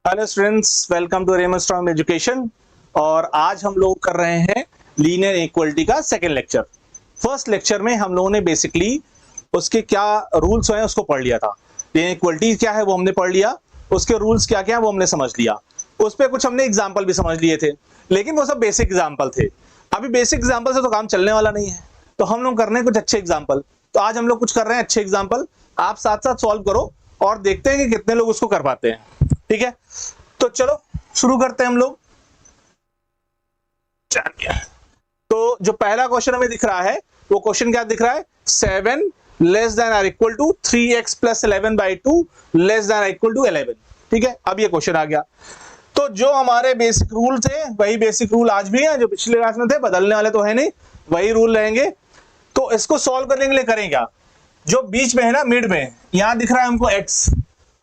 Hello students, welcome to Raymond strong education. और आज हम लोग कर रहे हैं लीनियर इक्वलिटी का सेकंड लेक्चर। फर्स्ट लेक्चर में हम लोगों ने बेसिकली उसके क्या रूल्स हैं उसको पढ़ लिया था। लीनियर इक्वलिटी क्या है वो हमने पढ़ लिया, उसके रूल्स क्या क्या है वो हमने समझ लिया। उस पर कुछ हमने एग्जाम्पल भी समझ लिए थे, लेकिन वो सब बेसिक एग्जाम्पल थे। अभी बेसिक एग्जाम्पल से तो काम चलने वाला नहीं है, तो हम लोग कर रहे हैं कुछ अच्छे एग्जाम्पल। तो आज हम लोग कुछ कर रहे हैं अच्छे एग्जाम्पल, आप साथ साथ सॉल्व करो और देखते हैं कि कितने लोग उसको कर पाते हैं। ठीक है, तो चलो शुरू करते हैं हम लोग। तो जो पहला क्वेश्चन हमें दिख रहा है वो क्वेश्चन क्या दिख रहा है, 7 less than or equal to 3x plus 11/2 less than or equal to 11। ठीक है, अब ये क्वेश्चन आ गया। तो जो हमारे बेसिक रूल थे वही बेसिक रूल आज भी हैं, जो पिछले क्लास में थे, बदलने वाले तो है नहीं, वही रूल रहेंगे। तो इसको सॉल्व करने के लिए करें क्या, जो बीच में है ना, मिड में, यहां दिख रहा है हमको x,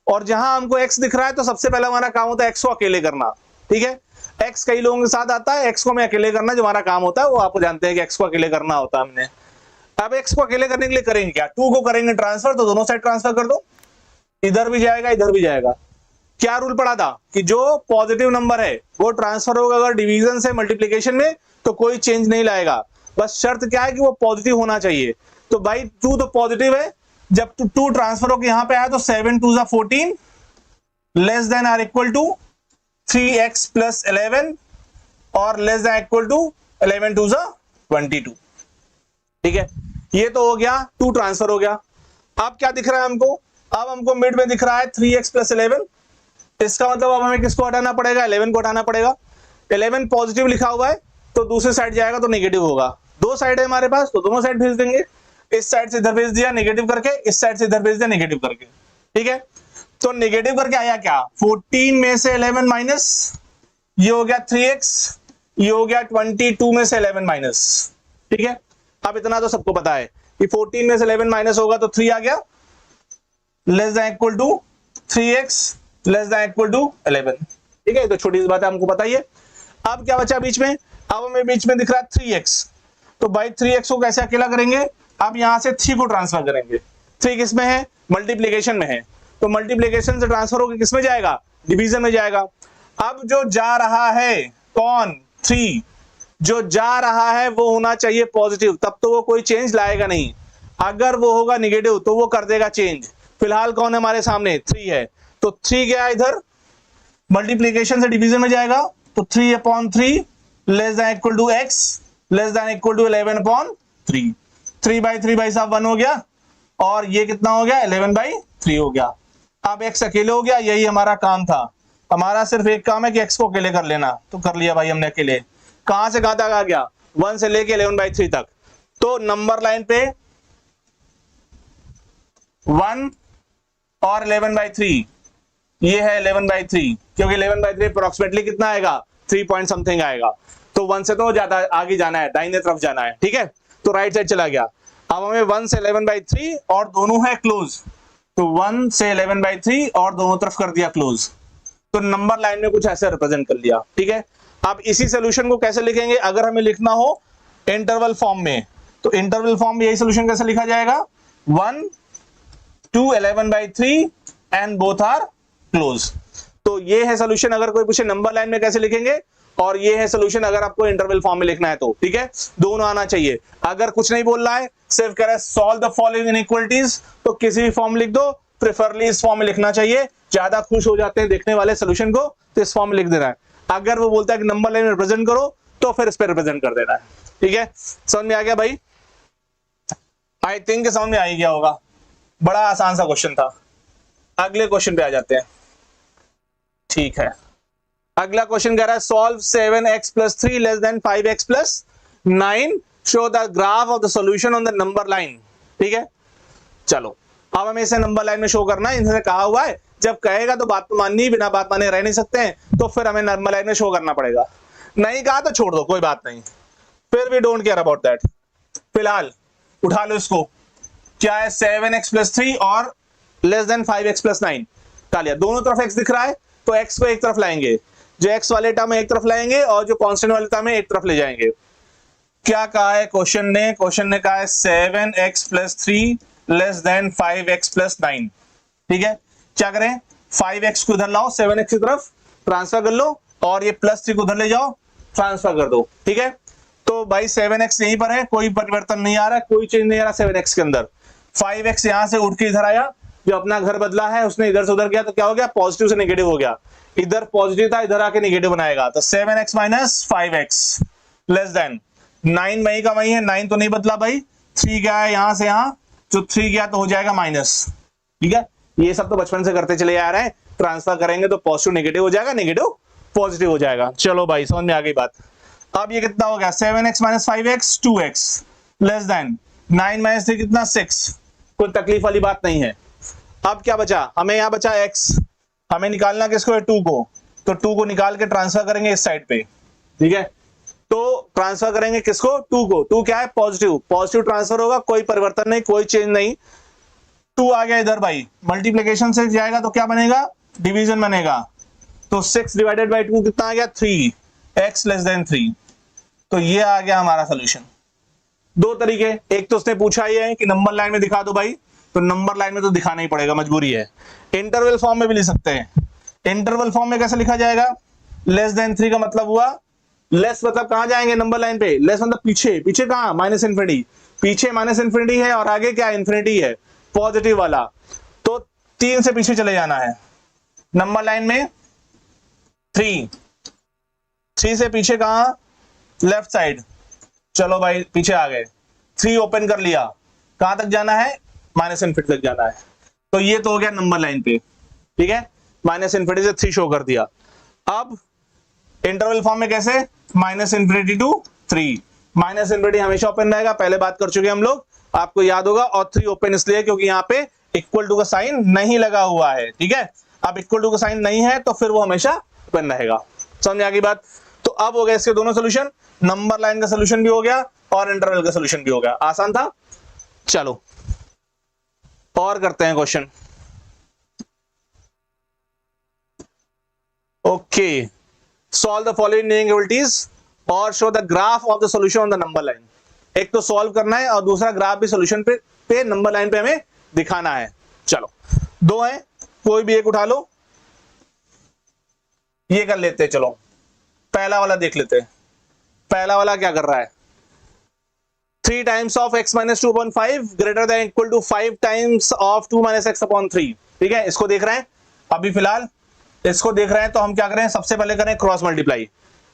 और जहां हमको x दिख रहा है तो सबसे पहला हमारा काम होता है x को अकेले करना। ठीक है, x कई लोगों के साथ आता है, x को मैं अकेले करना जो हमारा काम होता है वो आप जानते हैं कि x को अकेले करना होता है हमने। अब x को अकेले करने के लिए करेंगे क्या, 2 को करेंगे ट्रांसफर, तो दोनों साइड ट्रांसफर कर दो, इधर भी जाएगा इधर भी जाएगा। क्या रूल पढ़ा था कि जो पॉजिटिव नंबर है वो ट्रांसफर होगा अगर डिवीजन से मल्टीप्लीकेशन में, तो कोई चेंज नहीं लाएगा। बस शर्त क्या है कि वो पॉजिटिव होना चाहिए। तो भाई 2 तो पॉजिटिव है, जब 2 ट्रांसफर होकर यहां पे आया तो 7 2 जा 14 less than or equal to 3x plus 11 और लेस देन इक्वल टू 11 2 जा 22। ठीक है, ये तो हो गया, 2 ट्रांसफर हो गया। अब क्या दिख रहा है हमको, अब हमको मिड में दिख रहा है 3x प्लस 11। इसका मतलब अब हमें किसको हटाना पड़ेगा, 11 को हटाना पड़ेगा। 11 पॉजिटिव लिखा हुआ है तो दूसरी साइड जाएगा तो नेगेटिव होगा। दो साइड है हमारे पास तो दोनों साइड भेज देंगे, इस साइड से इधर भेज दिया नेगेटिव करके, इस साइड से इधर भेज दिया नेगेटिव करके। ठीक है, तो नेगेटिव करके आया क्या, 14 में से 11 माइनस, ये हो गया 3x, ये हो गया 22 में से 11 माइनस। ठीक है, अब इतना तो सबको पता है कि 14 में से 11 माइनस होगा तो 3 आ गया, less than equal to 3x less than equal to 11। ठीक है, तो छोटी सी बात है, हमको पता ही है। अब क्या बचा बीच में, अब हमें बीच में दिख रहा है 3x, तो भाई 3x को कैसे अकेला करेंगे, अब यहां से 3 को ट्रांसफर करेंगे। 3 किस में है, मल्टीप्लीकेशन में है, तो मल्टीप्लीकेशन से ट्रांसफर होकर किस में जाएगा, डिवीजन में जाएगा। अब जो जा रहा है कौन, 3, जो जा रहा है वो होना चाहिए पॉजिटिव, तब तो वो कोई चेंज लाएगा नहीं। अगर वो होगा निगेटिव तो वो कर देगा चेंज। फिलहाल कौन है हमारे सामने, 3 है, तो 3 गया इधर, मल्टीप्लीकेशन से डिवीजन में जाएगा, तो 3/3 less than equal to x less than equal to 11/3। 3/3 भाई साहब 1 हो गया, और ये कितना हो गया, 11/3 हो गया। अब x अकेले हो गया, यही हमारा काम था। हमारा सिर्फ एक काम है कि x को अकेले कर लेना, तो कर लिया भाई हमने अकेले। कहां से कहां तक आ गया, 1 से लेके 11/3 तक। तो नंबर लाइन पे 1 और 11/3, ये है 11/3, क्योंकि 11/3 अप्रोक्सीमेटली कितना आएगा, 3 पॉइंट समथिंग आएगा। तो 1 से तो ज्यादा आगे जाना है, दाहिने तरफ जाना है। ठीक है, तो राइट साइड चला गया। अब हमें 1 से 11/3 और दोनों है क्लोज, तो 1 से 11/3 और दोनों तरफ कर दिया क्लोज, तो नंबर लाइन में कुछ ऐसे रिप्रेजेंट कर लिया। ठीक है, अब इसी सोल्यूशन को कैसे लिखेंगे, अगर हमें लिखना हो इंटरवल फॉर्म में, तो इंटरवल फॉर्म में यही सोल्यूशन कैसे लिखा जाएगा, 1 to 11/3 and both are close. तो ये है सोल्यूशन अगर कोई पूछे नंबर लाइन में कैसे लिखेंगे, और ये है सोल्यूशन अगर आपको इंटरवल फॉर्म में लिखना है तो। ठीक है, दोनों आना चाहिए। अगर कुछ नहीं बोल रहा है, सिर्फ कह रहा है सॉल्व द फॉलोइंग इनइक्वालिटीज, तो किसी भी फॉर्म लिख दो, प्रेफरली इस फॉर्म में लिखना चाहिए, ज्यादा खुश हो जाते हैं देखने वाले सोल्यूशन को, तो इस फॉर्म में लिख देना है। अगर वो बोलता है कि नंबर लाइन में रिप्रेजेंट करो, तो फिर इस पर रिप्रेजेंट कर देना है। ठीक है, समझ में आ गया भाई, आई थिंक समझ में आ ही गया होगा। बड़ा आसान सा क्वेश्चन था। अगले क्वेश्चन पे आ जाते हैं। ठीक है, अगला क्वेश्चन कह रहा है solve 7x plus 3 less than 5x plus 9, show the graph of the solution on the number line. ठीक है, चलो अब हमें इसे नंबर लाइन में शो करना है। इनसे कहा हुआ है जब कहेगा तो बात तो माननी, बिना बात माने रह नहीं सकते हैं, तो फिर हमें नंबर लाइन में शो करना पड़ेगा। नहीं कहा तो छोड़ दो, कोई बात नहीं, फिर भी डोंट केयर अबाउट दैट। फिलहाल उठा लो इसको, क्या है 7x प्लस 3 और लेस देन 5x प्लस 9 का लिया। दोनों तरफ x दिख रहा है तो x को एक तरफ लाएंगे, जो x वाले टर्म एक तरफ लाएंगे और जो कांस्टेंट वाले टर्म एक तरफ ले जाएंगे। क्या कहा है क्वेश्चन ने कहा है 7x plus 3 less than 5x plus 9। ठीक है, क्या करें, 5x को इधर लाओ 7x की तरफ ट्रांसफर कर लो और ये +3 को उधर ले जाओ ट्रांसफर कर दो, ठीक है। तो भाई 7x यहीं पर है, कोई परिवर्तन नहीं आ रहा है, कोई चेंज नहीं आ रहा 7x के अंदर। 5x यहां से उठ के इधर आया, जो अपना घर बदला है उसने इधर से उधर गया तो क्या हो गया, पॉजिटिव से नेगेटिव हो गया। इधर पॉजिटिव था, इधर आके नेगेटिव बनाएगा, तो 7x - 5x लेस देन 9 वही का वही है, 9 तो नहीं बदला भाई, 3 गया है यहां से यहां, जो 3 गया तो हो जाएगा माइनस, ठीक है। ये सब तो बचपन से करते चले आ रहे हैं, ट्रांसफर करेंगे तो पॉजिटिव नेगेटिव हो जाएगा, नेगेटिव पॉजिटिव हो जाएगा। चलो भाई समझ में आ गई बात। अब ये कितना हो गया, 7x - 5x 2x less then 9 - 3 कितना 6, कोई तकलीफ वाली बात नहीं है। अब क्या बचा, हमें यहाँ बचा x, हमें निकालना किसको है, 2 को, तो 2 को निकाल के ट्रांसफर करेंगे इस साइड पे, ठीक है। तो ट्रांसफर करेंगे किसको, 2 को, 2 क्या है पॉजिटिव, पॉजिटिव ट्रांसफर होगा, कोई परिवर्तन नहीं, कोई चेंज नहीं। 2 आ गया इधर भाई, मल्टीप्लिकेशन से जाएगा तो क्या बनेगा, डिवीजन बनेगा, तो 6 / 2 कितना आ गया 3, x लेस देन 3। तो ये आ गया हमारा सोल्यूशन। दो तरीके, एक तो उसने पूछा ही है कि नंबर लाइन में दिखा दो भाई, तो नंबर लाइन में तो दिखाना ही पड़ेगा, मजबूरी है। इंटरवल फॉर्म में भी लिख सकते हैं। इंटरवल फॉर्म में कैसे लिखा जाएगा, लेस देन 3 का मतलब हुआ, लेस मतलब कहां जाएंगे नंबर लाइन पे, लेस मतलब पीछे, पीछे कहां -∞, पीछे -∞ है और आगे क्या इंफिनिटी है, पॉजिटिव वाला, तो 3 से पीछे चले जाना है। नंबर लाइन में 3 से पीछे कहां, लेफ्ट साइड, चलो भाई पीछे आ गए, 3 ओपन कर लिया, कहां तक जाना है, -∞ तक जाना है। तो ये तो हो गया नंबर लाइन पे, ठीक है, -∞ से 3 शो कर दिया। अब इंटरवल फॉर्म में कैसे, -∞ to 3, -∞ हमेशा ओपन रहेगा, पहले बात कर चुके हम लोग, आपको याद होगा, और 3 ओपन इसलिए क्योंकि यहाँ पे इक्वल टू का साइन नहीं लगा हुआ है, ठीक है। अब इक्वल टू का साइन नहीं है तो फिर वो हमेशा ओपन रहेगा, समझ में आ गई बात। तो अब हो गया इसके दोनों सोल्यूशन, नंबर लाइन का सोल्यूशन भी हो गया और इंटरवल का सोल्यूशन भी हो गया, आसान था। चलो और करते हैं question. Okay, solve the following inequalities और show the graph of the solution on the number line. एक तो सॉल्व करना है और दूसरा ग्राफ भी सॉल्यूशन पे नंबर लाइन पे हमें दिखाना है। चलो दो है, कोई भी एक उठा लो, ये कर लेते हैं। चलो पहला वाला देख लेते हैं, पहला वाला क्या कर रहा है, 3 times of x - 2/5 greater than equal to 5 times of 2 - x/3, ठीक है। इसको देख रहे हैं, अभी फिलहाल इसको देख रहे हैं, तो हम क्या करें, सबसे पहले करें क्रॉस मल्टीप्लाई।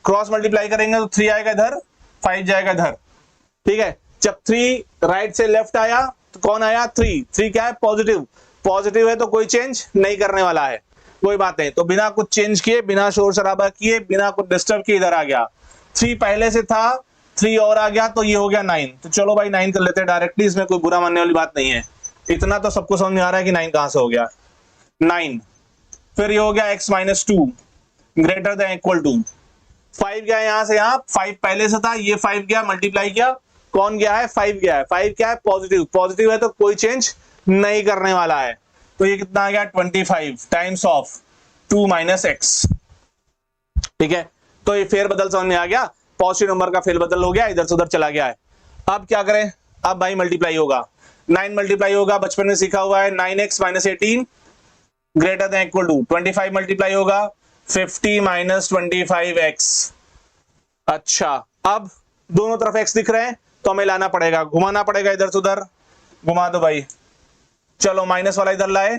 क्रॉस मल्टीप्लाई करेंगे तो 3 आएगा इधर, 5 जाएगा इधर, ठीक है। जब 3 राइट से लेफ्ट आया तो कौन आया, 3 क्या है, पॉजिटिव, पॉजिटिव है तो कोई चेंज नहीं करने वाला है, कोई बात नहीं। तो बिना कुछ चेंज किए, बिना शोर शराबा किए, बिना कुछ डिस्टर्ब किए इधर आ गया। 3 पहले से था, 3 और आ गया तो ये हो गया 9। तो चलो भाई 9 कर लेते हैं डायरेक्टली, इसमें कोई बुरा मानने वाली बात नहीं है। इतना तो सबको समझ में आ रहा है कि 9 कहां से हो गया, 9। फिर ये हो गया x - 2 greater than equal to 5 गया यहां से यहां, 5 पहले से था, ये 5 गया, मल्टीप्लाई किया, कौन गया है, 5 गया है। 5 क्या है, पॉजिटिव, पॉजिटिव है तो कोई चेंज नहीं करने वाला है। तो ये कितना आ गया, 25 टाइम्स ऑफ 2 - x, ठीक है। तो ये फेरबदल समझ में आ गया, पॉजिटिव नंबर का फेरबदल हो गया, इधर से उधर चला गया है। अब क्या करें, अब भाई मल्टीप्लाई होगा, 9 मल्टीप्लाई होगा, बचपन में सीखा हुआ है, 9x - 18 greater than equal to 25 multiply होगा 50 - 25x। अच्छा, अब दोनों तरफ x दिख रहे हैं तो हमें लाना पड़ेगा, घुमाना पड़ेगा इधर से उधर, घुमा दो भाई। चलो माइनस वाला इधर लाए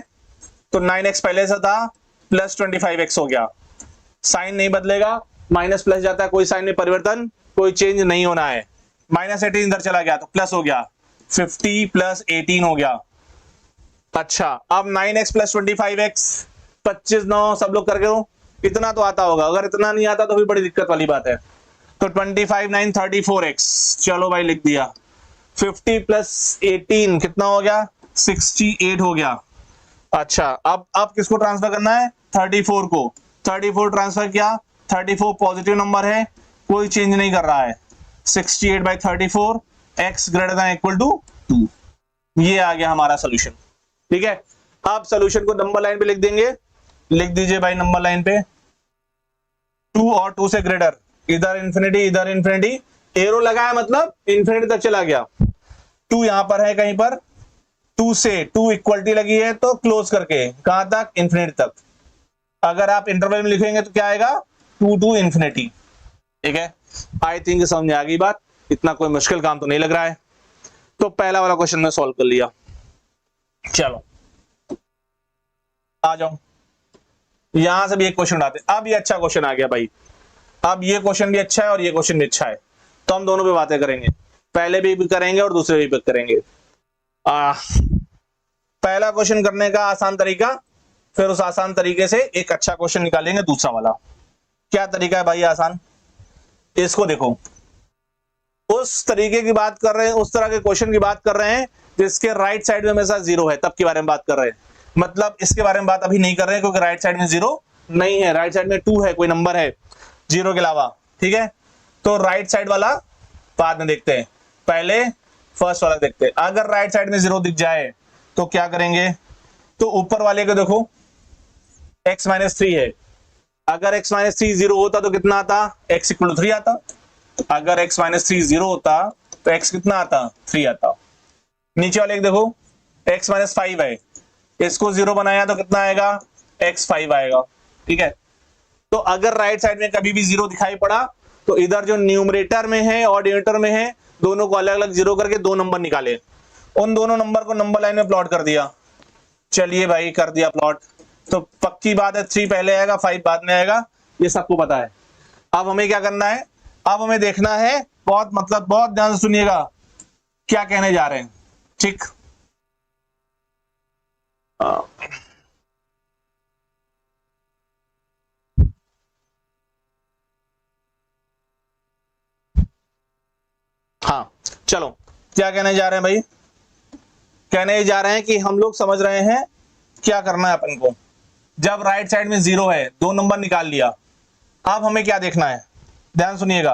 तो 9x पहले से था, प्लस 25x हो गया, साइन नहीं बदलेगा, माइनस प्लस जाता है, कोई साइन में परिवर्तन, कोई चेंज नहीं होना है। -18 इधर चला गया तो प्लस हो गया, 50 + 18 हो गया। अच्छा, अब 9x + 25x, 25 9 सब लोग करके हो, इतना तो आता होगा, अगर इतना नहीं आता तो भी बड़ी दिक्कत वाली बात है। तो 25 9 34x, चलो भाई लिख दिया। 50 + 18 कितना हो गया, 68 हो गया। अच्छा, अब किसको ट्रांसफर करना है, 34 को, 34 ट्रांसफर किया, 34 पॉजिटिव नंबर है, कोई चेंज नहीं कर रहा है, 68/34 x greater than equal to 2। ये आ गया हमारा सोल्यूशन, ठीक है। अब सोल्यूशन को नंबर लाइन पे लिख देंगे, लिख दीजिए भाई नंबर लाइन पे 2 और 2 से ग्रेटर, इधर इंफिनिटी इधर इंफिनिटी, एरो लगाया मतलब इंफिनिटी तक चला गया। 2 यहां पर है कहीं पर, 2 से 2 इक्वलिटी लगी है तो क्लोज करके कहां तक, इंफिनिटी तक, अगर आप इंटरवल में लिखेंगे तो क्या आएगा 2 to infinity। ठीक है, आई थिंक समझ में आ गई बात, इतना कोई मुश्किल काम तो नहीं लग रहा है। तो पहला वाला क्वेश्चन में सॉल्व कर लिया। चलो आ जाओ, यहां से भी एक क्वेश्चन उठाते। अब ये अच्छा क्वेश्चन आ गया भाई, अब ये क्वेश्चन भी अच्छा है और ये क्वेश्चन भी अच्छा है, तो हम दोनों पे बातें करेंगे, पहले भी करेंगे और दूसरे भी करेंगे। पहला क्वेश्चन करने का आसान तरीका, फिर उस आसान तरीके से एक अच्छा क्वेश्चन निकालेंगे दूसरा वाला। क्या तरीका है भाई आसान, इसको देखो, उस तरीके की बात कर रहे हैं, उस तरह के क्वेश्चन की बात कर रहे हैं जिसके राइट साइड में हमेशा जीरो है, तब के बारे में बात कर रहे हैं। मतलब इसके बारे में बात अभी नहीं कर रहे हैं क्योंकि राइट साइड में जीरो नहीं है, राइट साइड में 2 है, कोई नंबर है जीरो के अलावा। ठीक है, तो राइट साइड वाला बाद में देखते हैं, पहले फर्स्ट वाला देखते हैं। अगर राइट साइड में जीरो दिख जाए तो क्या करेंगे, तो ऊपर वाले को देखो x - 3 है, अगर x - 3 जीरो होता तो कितना आता, x = 3 आता। अगर x - 3 जीरो होता तो x कितना आता, 3 आता। नीचे वाले देखो x - 5 है, इसको जीरो बनाया तो कितना आएगा, x 5 आएगा। ठीक है, तो अगर राइट साइड में कभी भी जीरो दिखाई पड़ा तो इधर जो न्यूमरेटर में है और डिनोमिनेटर में है, दोनों को अलग अलग जीरो करके 2 नंबर निकाले, उन दोनों नंबर को नंबर लाइन में प्लॉट कर दिया। चलिए भाई कर दिया प्लॉट, तो पक्की बात है 3 पहले आएगा 5 बाद में आएगा, ये सबको पता है। अब हमें क्या करना है, अब हमें देखना है, बहुत मतलब बहुत ध्यान से सुनिएगा क्या कहने जा रहे हैं। ठीक, हाँ चलो क्या कहने जा रहे हैं भाई, कहने जा रहे हैं कि हम लोग समझ रहे हैं क्या करना है अपन को। जब राइट साइड में जीरो है, 2 नंबर निकाल लिया, अब हमें क्या देखना है, ध्यान सुनिएगा।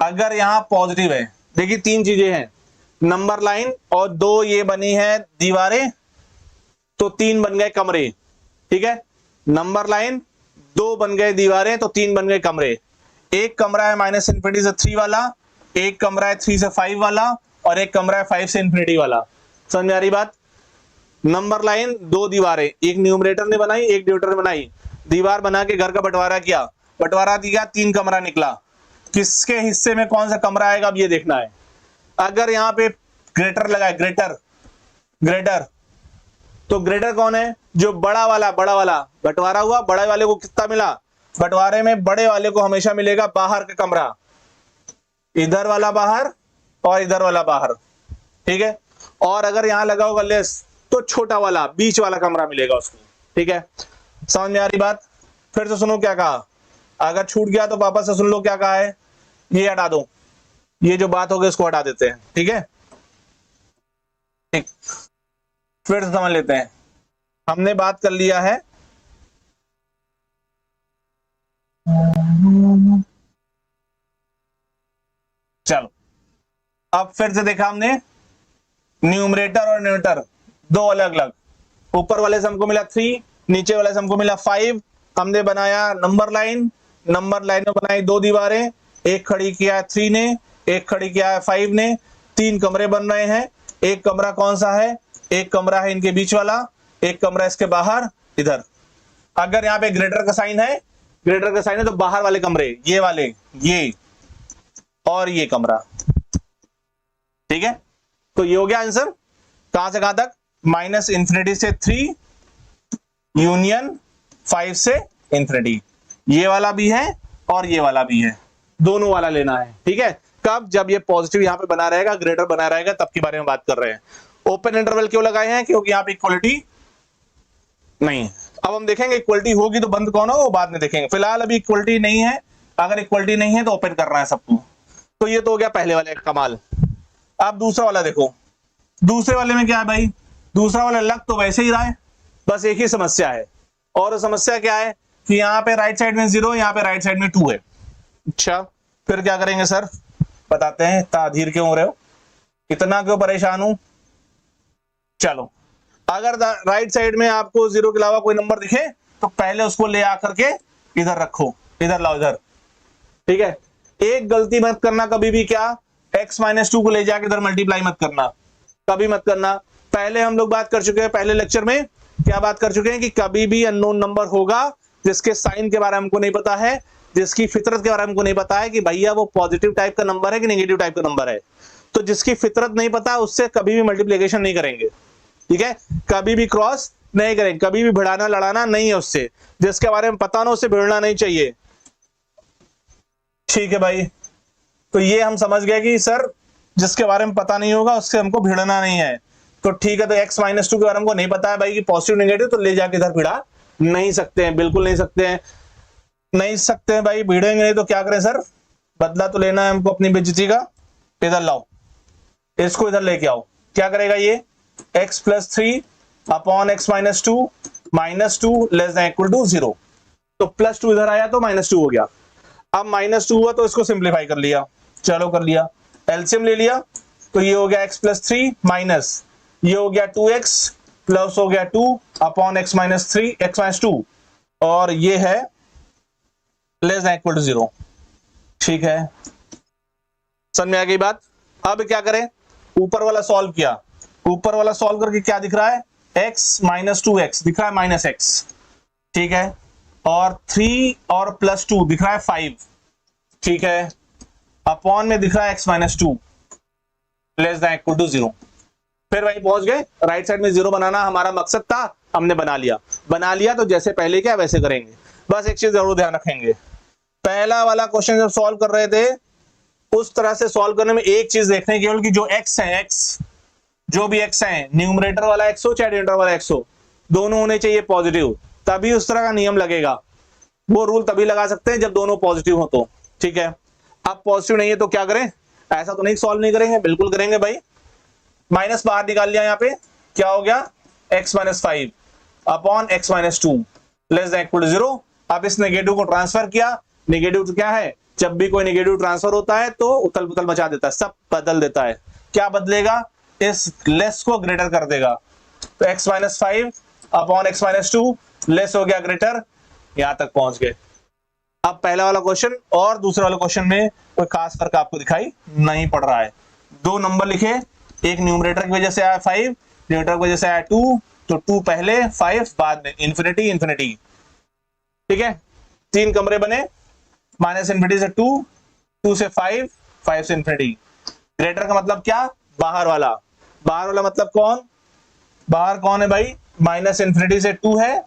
अगर यहां पॉजिटिव है, देखिए 3 चीजें हैं, नंबर लाइन और 2 ये बनी है दीवारें, तो 3 बन गए कमरे। ठीक है, नंबर लाइन 2 बन गए दीवारें तो 3 बन गए कमरे। एक कमरा है -∞ से 3 वाला, एक कमरा है 3 से 5 वाला, और एक कमरा है 5 से ∞ वाला। समझ में आ रही बात, नंबर लाइन 2 दीवारें, एक न्यूमरेटर ने बनाई एक डिनोमिनेटर ने बनाई, दीवार बना के घर का बंटवारा किया, बंटवारा दिया 3 कमरा निकला, किसके हिस्से में कौन सा कमरा आएगा अब ये देखना है। अगर यहाँ पे ग्रेटर लगा है, ग्रेटर, तो ग्रेटर कौन है, जो बड़ा वाला बंटवारा हुआ, बड़े वाले को कितना मिला, बंटवारे में बड़े वाले को हमेशा मिलेगा बाहर का कमरा, इधर वाला बाहर और इधर वाला बाहर। ठीक है, और अगर यहां लगा होगा लेस तो छोटा वाला बीच वाला कमरा मिलेगा उसको। ठीक है, समझ में आ रही बात, फिर से सुनो क्या कहा, अगर छूट गया तो वापस से सुन लो क्या कहा है, ये हटा दो, ये जो बात होगी उसको हटा देते हैं। ठीक है, ठीक, फिर से समझ लेते हैं, हमने बात कर लिया है चलो, अब फिर से देखा हमने न्यूमरेटर और डिनोमिनेटर 2 अलग अलग, ऊपर वाले से हमको मिला 3, नीचे वाले से हमको मिला 5। हमने बनाया नंबर लाइन में बनाई 2 दीवारें, एक खड़ी किया है 3 ने, एक खड़ी किया है 5 ने, 3 कमरे बन रहे हैं। एक कमरा कौन सा है, एक कमरा है इनके बीच वाला, एक कमरा इसके बाहर इधर। अगर यहाँ पे ग्रेटर का साइन है तो बाहर वाले कमरे ये वाले, ये और ये कमरा। ठीक है, तो ये हो गया आंसर, कहां से कहां तक, -∞ से 3 यूनियन 5 से ∞। ये वाला भी है और ये वाला भी है, दोनों वाला लेना है। ठीक है, कब, जब ये पॉजिटिव यहां पे बना रहेगा, ग्रेटर बना रहेगा, तब के बारे में बात कर रहे हैं। ओपन इंटरवल क्यों लगाए हैं, क्योंकि यहां पे इक्वलिटी नहीं। अब हम देखेंगे इक्वलिटी होगी तो बंद कौन हो वो बाद में देखेंगे, फिलहाल अभी इक्वलिटी नहीं है। अगर इक्वलिटी नहीं है तो ओपन करना है सबको। तो ये तो हो गया पहले वाले कमाल। अब दूसरा वाला देखो, दूसरे वाले में क्या है भाई, दूसरा वाला लग तो वैसे ही रहा है, बस एक ही समस्या है, और समस्या क्या है कि यहाँ पे राइट साइड में 0, यहाँ पे राइट साइड में 2 है। अच्छा, फिर क्या करेंगे सर, बताते हैं, इतना अधीर क्यों हो रहे हो, इतना क्यों परेशान हूं। चलो, अगर राइट साइड में आपको 0 के अलावा कोई नंबर दिखे तो पहले उसको ले आकर के इधर रखो, इधर लाओ इधर। ठीक है, एक गलती मत करना कभी भी, क्या, x - 2 को ले जाके इधर मल्टीप्लाई मत करना, कभी मत करना। पहले हम लोग बात कर चुके हैं, पहले लेक्चर में क्या बात कर चुके हैं कि कभी भी अननोन नंबर होगा जिसके साइन के बारे में हमको नहीं पता है, जिसकी फितरत के बारे में हमको नहीं पता है कि भैया वो पॉजिटिव टाइप का नंबर है कि नेगेटिव टाइप का नंबर है। तो जिसकी फितरत नहीं पता उससे कभी भी मल्टीप्लिकेशन नहीं करेंगे, ठीक है, कभी भी क्रॉस नहीं करेंगे, कभी भी भिड़ाना लड़ाना नहीं है उससे। जिसके बारे में पता ना उससे भिड़ना नहीं चाहिए, ठीक है भाई। तो ये हम समझ गए कि सर जिसके बारे में पता नहीं होगा उससे हमको भिड़ना नहीं है। तो ठीक है, तो x माइनस 2 के बारे में हमको नहीं पता है भाई कि पॉजिटिव नेगेटिव, तो ले जाके इधर भिड़ा नहीं सकते हैं, बिल्कुल नहीं सकते हैं, नहीं सकते हैं भाई। भिड़ेंगे नहीं तो क्या करें सर, बदला तो लेना है हमको अपनी बेइज्जती का। इधर लाओ, इसको इधर लेके आओ, क्या करेगा ये x plus 3 upon x minus 2 minus 2 less than equal to 0। तो प्लस 2 इधर आया तो माइनस 2 हो गया। अब माइनस 2 हुआ तो इसको सिंप्लीफाई कर लिया, चलो कर लिया, एलसीएम ले लिया, तो ये हो गया x प्लस 3 माइनस ये हो गया 2x प्लस हो गया 2 upon x minus 3 x minus 2 और ये है लेस देन इक्वल टू 0, ठीक है, समझ में आ गई बात। अब क्या करें, ऊपर वाला सॉल्व किया, ऊपर वाला सॉल्व करके क्या दिख रहा है, x माइनस 2x दिख रहा है माइनस x, ठीक है, और 3 और प्लस 2 दिख रहा है 5, ठीक है, अपॉन में दिख रहा है x minus 2 less than equal to 0। फिर वहीं पहुंच गए, राइट साइड में 0 बनाना हमारा मकसद था, हमने बना लिया तो जैसे पहले क्या वैसे करेंगे। बस एक चीज जरूर ध्यान रखेंगे, पहला वाला क्वेश्चन जब सॉल्व कर रहे थे उस तरह से सॉल्व करने में एक चीज देखने केवल कि जो x है, x जो भी x है, न्यूमरेटर वाला x हो चाहे डिनोमिनेटर वाला x हो, दोनों होने चाहिए पॉजिटिव, तभी उस तरह का नियम लगेगा। वो रूल तभी लगा सकते हैं जब दोनों पॉजिटिव हो तो, ठीक है। अब पॉजिटिव नहीं है तो क्या करें, ऐसा तो नहीं सॉल्व नहीं करेंगे, बिल्कुल करेंगे भाई। माइनस बाहर निकाल लिया, यहाँ पे क्या हो गया x minus 5 upon x minus 2 less than equal to 0। अब इस नेगेटिव को ट्रांसफर किया, नेगेटिव क्या है, जब भी कोई नेगेटिव ट्रांसफर होता है तो उथल पुथल मचा देता है, सब बदल देता है। क्या बदलेगा, इस लेस को ग्रेटर कर देगा, तो x minus 5 upon x minus 2 less हो गया ग्रेटर, यहां तक पहुंच गए। अब पहला वाला क्वेश्चन और दूसरे वाले क्वेश्चन में कोई खास फर्क आपको दिखाई नहीं पड़ रहा है। दो नंबर लिखे, एक न्यूमरेटर की वजह से आया 5, डिनोमिनेटर की वजह से आया 2, तो 2 पहले 5 बाद में, इंफिनिटी इंफिनिटी, ठीक है। 3 कमरे बने, माइनस इंफिनिटी से 2, 2 से 5, 5 से इंफिनिटी। ग्रेटर का मतलब क्या, बाहर वाला, बाहर वाला मतलब कौन, बाहर कौन है भाई, माइनस इंफिनिटी से 2 है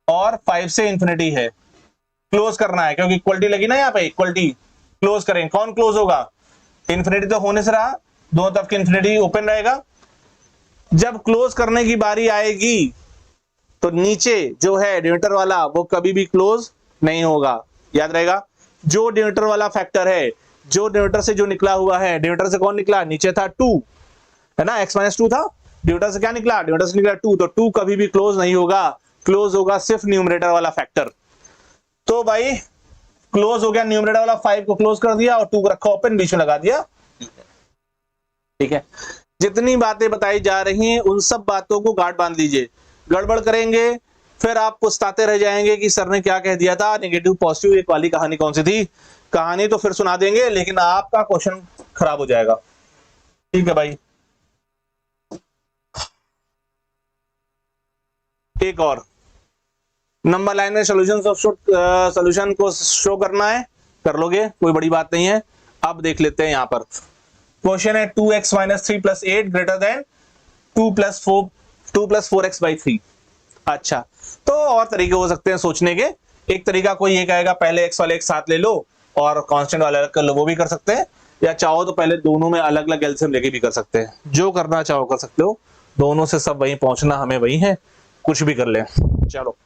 और 5 से इंफिनिटी है। क्लोज करना है क्योंकि इक्वलिटी लगी ना यहाँ पे, इक्वलिटी क्लोज करें, कौन क्लोज होगा, इंफिनिटी तो होने से रहा, दोनों तरफ की इंफिनिटी ओपन रहेगा। जब क्लोज करने की बारी आएगी तो नीचे जो है डिनोमिनेटर वाला वो कभी भी क्लोज नहीं होगा, याद रहेगा। जो डिनोमिनेटर वाला फैक्टर है, जो डिनोमिनेटर से जो निकला हुआ है, डिनोमिनेटर से कौन निकला, नीचे था 2 है ना, x माइनस 2 था, डिनोमिनेटर से क्या निकला, डिनोमिनेटर से निकला 2, तो 2 कभी भी क्लोज नहीं होगा, क्लोज होगा सिर्फ न्यूमरेटर वाला फैक्टर। तो भाई क्लोज हो गया, न्यूमरेटर वाला 5 को क्लोज कर दिया और 2 को रखा ओपन, बीच में लगा दिया, ठीक है। जितनी बातें बताई जा रही हैं उन सब बातों को गांठ बांध लीजिए, गड़बड़ करेंगे फिर आप पछताते रह जाएंगे कि सर ने क्या कह दिया था, नेगेटिव पॉजिटिव एक वाली कहानी कौन सी थी। कहानी तो फिर सुना देंगे लेकिन आपका क्वेश्चन खराब हो जाएगा, ठीक है भाई। एक और नंबर लाइन में सॉल्यूशन को शो करना है, कर लोगे, कोई बड़ी बात नहीं है। अब देख लेते हैं, यहां पर क्वेश्चन है 2x minus 3 plus 8 greater than 2 plus 4x by 3। अच्छा, तो और तरीके हो सकते हैं सोचने के। एक तरीका कोई ये कहेगा पहले x वाले एक साथ ले लो और कांस्टेंट वाले अलग कर लो, वो भी कर सकते हैं, या चाहो तो पहले दोनों में अलग अलग एलसीएम लेके भी कर सकते हैं, जो करना चाहो कर सकते हो, दोनों से सब वहीं पहुंचना हमें वही है, कुछ भी कर ले। चलो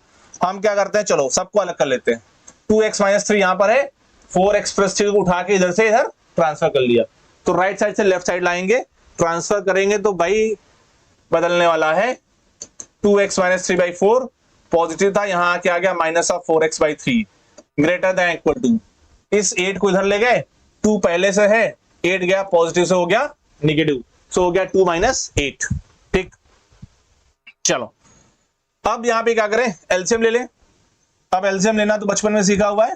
हम क्या करते हैं, चलो सबको अलग कर लेते हैं। 2x माइनस 3 यहां पर है, 4x प्लस 3 को उठा के इधर से इधर ट्रांसफर कर लिया, तो राइट साइड से लेफ्ट साइड लाएंगे, ट्रांसफर करेंगे तो भाई बदलने वाला है 2x माइनस 3 बाई 4, पॉजिटिव था, यहां आके आ गया minus of 4x by 3 greater than equal to, इस 8 को इधर ले गए, 2 पहले से है, 8 गया पॉजिटिव से हो गया नेगेटिव, सो हो गया 2 माइनस 8, ठीक। चलो अब यहां पे क्या करें, एलसीएम ले लें। अब एलसीएम लेना तो बचपन में सीखा हुआ है,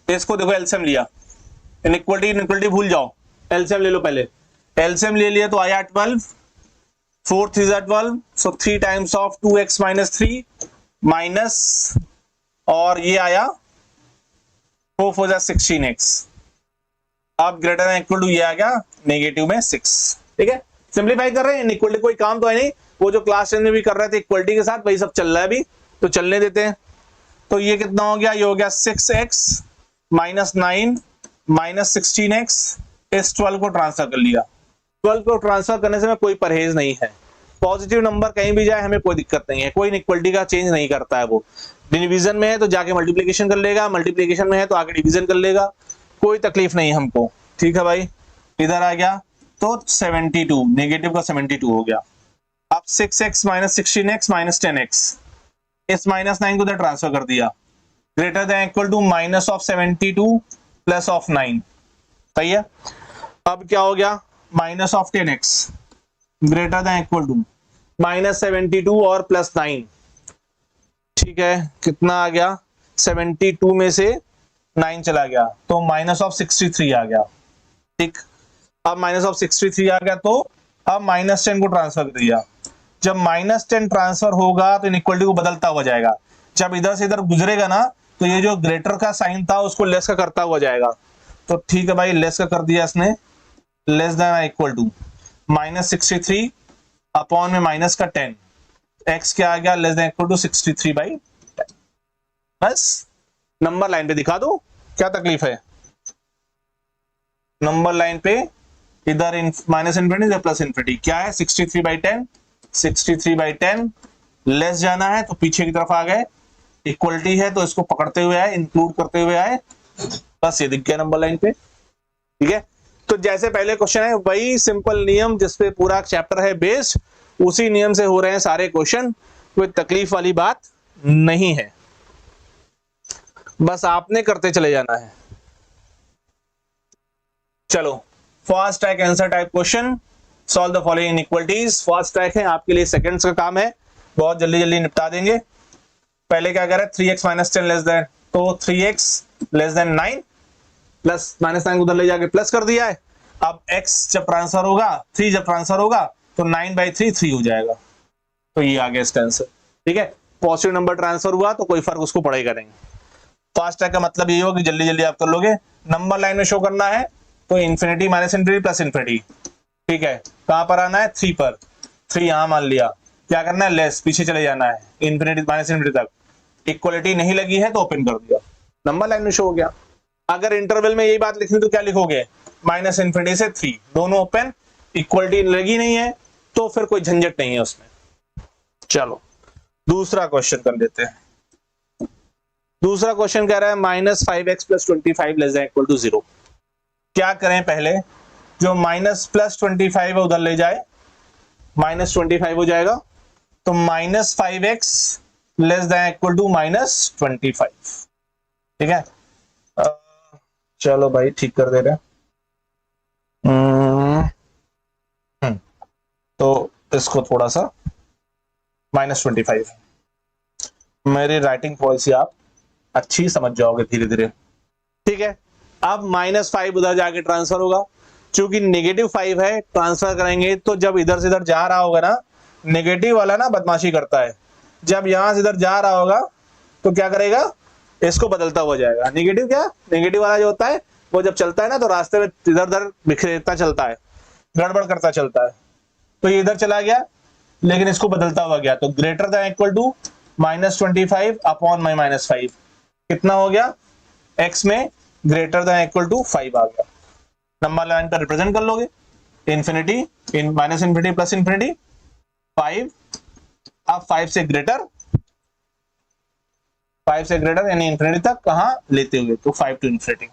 इसको देखो एलसीएम लिया, इनइक्वालिटी भूल जाओ, एलसीएम ले लो पहले। एलसीएम ले लिया तो आया 12, 4 3 12, सो 3 times of 2x minus 3 minus और ये आया 4 4 जा 16x। अब ग्रेटर देन इक्वल टू ये आ गया नेगेटिव में 6। ठीक है, सिंप्लीफाई कर रहे हैं, इक्वलिटी कोई काम तो है नहीं, वो जो क्लास 10 में भी कर रहे थे इक्वलिटी के साथ वही सब चल रहा है अभी, तो चलने देते हैं। तो ये कितना हो गया, ये हो गया 6x माइनस 9 माइनस 16x, इस 12 को ट्रांसफर कर लिया। 12 को ट्रांसफर करने से में कोई परहेज नहीं है, पॉजिटिव नंबर कहीं भी जाए हमें कोई दिक्कत नहीं है, कोई इक्वलिटी का चेंज नहीं करता है। वो डिवीजन में है तो जाके मल्टीप्लिकेशन कर लेगा, मल्टीप्लिकेशन में है तो आगे डिवीजन कर लेगा, कोई तकलीफ नहीं हमको। ठीक है भाई, इधर आ गया तो 72, नेगेटिव का 72 हो गया। अब 6x minus 16x minus 10x, इस माइनस 9 को इधर ट्रांसफर कर दिया, greater than equal to minus of 72 plus of 9। सही है, अब क्या हो गया, minus of 10x greater than equal to minus 72 और प्लस 9। ठीक है, कितना आ गया, 72 में से 9 चला गया तो माइनस ऑफ 63 आ गया। ठीक, अब माइनस ऑफ 63 आ गया तो अब माइनस 10 को ट्रांसफर कर दिया। जब माइनस 10 ट्रांसफर होगा तो इनइक्वालिटी को बदलता हुआ जाएगा, जब इधर से इधर गुजरेगा ना तो ये जो ग्रेटर का साइन था उसको लेस का करता हुआ जाएगा। तो ठीक है भाई, लेस का कर दिया इसने, less than equal to minus 63 upon में माइनस का 10, एक्स क्या आ गया, लेस देन इक्वल टू 63/10। बस नंबर लाइन पे दिखा दो, क्या तकलीफ है। नंबर लाइन पे इधर माइनस इन्फिनिटी इधर प्लस इन्फिनिटी, क्या है 63/10, 63/10 लेस जाना है तो पीछे की तरफ आ गए, इक्वलिटी है तो इसको पकड़ते हुए आए, इंक्लूड करते हुए आए, बस ये दिख गया नंबर लाइन पे। ठीक है, तो जैसे पहले क्वेश्चन है वही सिंपल नियम जिसपे पूरा चैप्टर है बेस्ड, उसी नियम से हो रहे हैं सारे क्वेश्चन, कोई तकलीफ वाली बात नहीं है, बस आपने करते चले जाना है। चलो, fast track answer type question, solve the following inequalities. Fast track है, आपके लिए सेकंड्स का काम है, बहुत जल्दी जल्दी निपटा देंगे। पहले क्या करें, 3x माइनस 10 लेस देन, तो 3x less then 9 plus minus 9 उधर ले जाके प्लस कर दिया है। अब x जब ट्रांसफर होगा, 3 जब ट्रांसफर होगा तो 9/3 3 हो जाएगा, तो ये आ गया इसका आंसर। ठीक है, पॉजिटिव नंबर ट्रांसफर हुआ तो कोई फर्क उसको पड़ेगा नहीं। फास्ट ट्रैक का मतलब ये होगा कि जल्दी जल्दी आप कर लोगे। नंबर लाइन में शो करना है तो infinity minus infinity plus infinity. ठीक है, कहां पर आना है, 3 पर, 3 यहां मान लिया, क्या करना है, लेस पीछे चले जाना है इन्फिनिटी माइनस इन्फिनिटी तक, इक्वलिटी नहीं लगी है तो ओपन कर दिया, नंबर लाइन में शो हो गया। अगर इंटरवल में यही बात लिखनी तो क्या लिखोगे, माइनस इन्फिनिटी से 3 दोनों ओपन, इक्वलिटी लगी नहीं है तो फिर कोई झंझट नहीं है उसमें। चलो दूसरा क्वेश्चन कर लेते हैं। दूसरा क्वेश्चन कह रहा है minus 5x plus 25 less than equal to 0। क्या करें, पहले जो माइनस प्लस 25 है उधर ले जाए, माइनस 25 हो जाएगा, तो minus 5x less than equal to minus 25। ठीक है, चलो भाई ठीक कर दे रहे हैं। तो इसको थोड़ा सा माइनस 25, मेरी राइटिंग पॉलिसी आप अच्छी समझ जाओगे धीरे धीरे। ठीक है, अब माइनस 5 उधर जाके ट्रांसफर होगा, चूंकि नेगेटिव 5 है, ट्रांसफर करेंगे तो जब इधर से इधर जा रहा होगा ना, नेगेटिव वाला ना बदमाशी करता है, जब यहां से इधर जा रहा होगा तो क्या करेगा, इसको बदलता हुआ जाएगा। नेगेटिव क्या, नेगेटिव वाला जो होता है वो जब चलता है ना तो रास्ते में इधर उधर बिखरेता चलता है, गड़बड़ करता चलता है, तो ये इधर चला गया लेकिन इसको बदलता हुआ गया, तो greater than equal to minus 25 upon माई माइनस 5, कितना हो गया, x में ग्रेटर देन इक्वल टू 5 आ गया। नंबर लाइन पर रिप्रेजेंट कर लोगे, इन्फिनिटी इन माइनस इन्फिनिटी प्लस इन्फिनिटी 5, अब 5 से ग्रेटर, 5 से ग्रेटर यानी इन्फिनिटी तक कहां लेते हुए, तो 5 टू इन्फिनिटी।